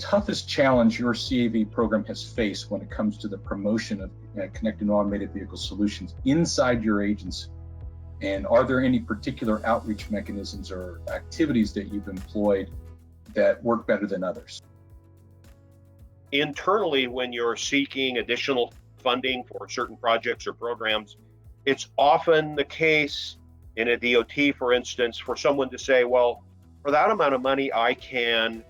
toughest challenge your CAV program has faced when it comes to the promotion of connected and automated vehicle solutions inside your agency? And are there any particular outreach mechanisms or activities that you've employed that work better than others? Internally, when you're seeking additional funding for certain projects or programs, it's often the case in a DOT, for instance, for someone to say, well, for that amount of money, I can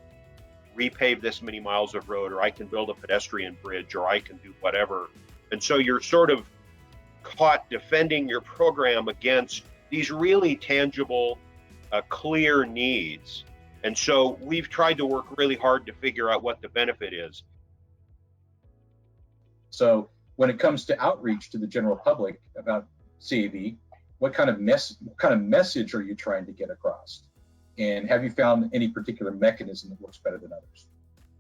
repave this many miles of road, or I can build a pedestrian bridge, or I can do whatever. And so you're sort of caught defending your program against these really tangible, clear needs. And so we've tried to work really hard to figure out what the benefit is. So when it comes to outreach to the general public about CAV, what kind of message are you trying to get across? And have you found any particular mechanism that works better than others?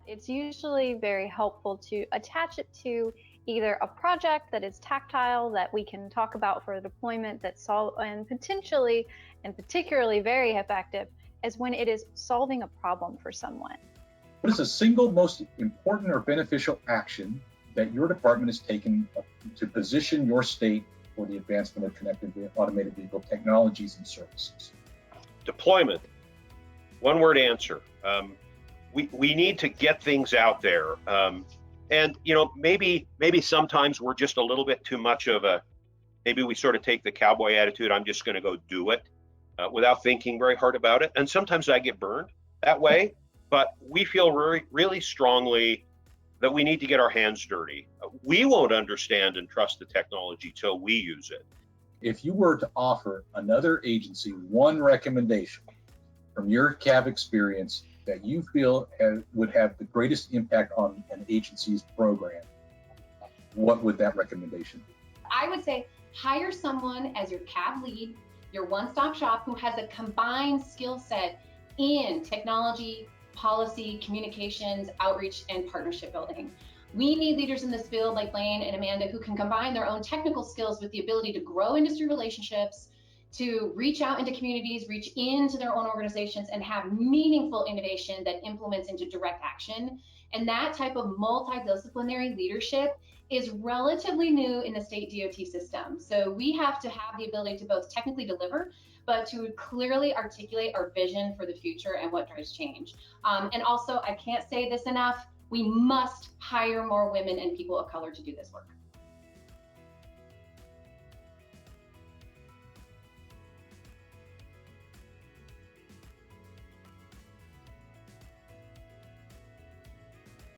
It's usually very helpful to attach it to either a project that is tactile that we can talk about for deployment and potentially and particularly very effective is when it is solving a problem for someone. What is the single most important or beneficial action that your department has taken to position your state for the advancement of connected automated vehicle technologies and services? Deployment. One word answer. We need to get things out there. And maybe sometimes we're just a little bit too much of maybe we sort of take the cowboy attitude, I'm just going to go do it without thinking very hard about it. And sometimes I get burned that way, but we feel really, really strongly that we need to get our hands dirty. We won't understand and trust the technology till we use it. If you were to offer another agency one recommendation from your CAV experience that you feel would have the greatest impact on an agency's program, what would that recommendation be? I would say hire someone as your CAV lead, your one-stop shop who has a combined skill set in technology, policy, communications, outreach, and partnership building. We need leaders in this field like Lane and Amanda who can combine their own technical skills with the ability to grow industry relationships, to reach out into communities, reach into their own organizations, and have meaningful innovation that implements into direct action. And that type of multidisciplinary leadership is relatively new in the state DOT system. So we have to have the ability to both technically deliver, but to clearly articulate our vision for the future and what drives change. And also, I can't say this enough, we must hire more women and people of color to do this work.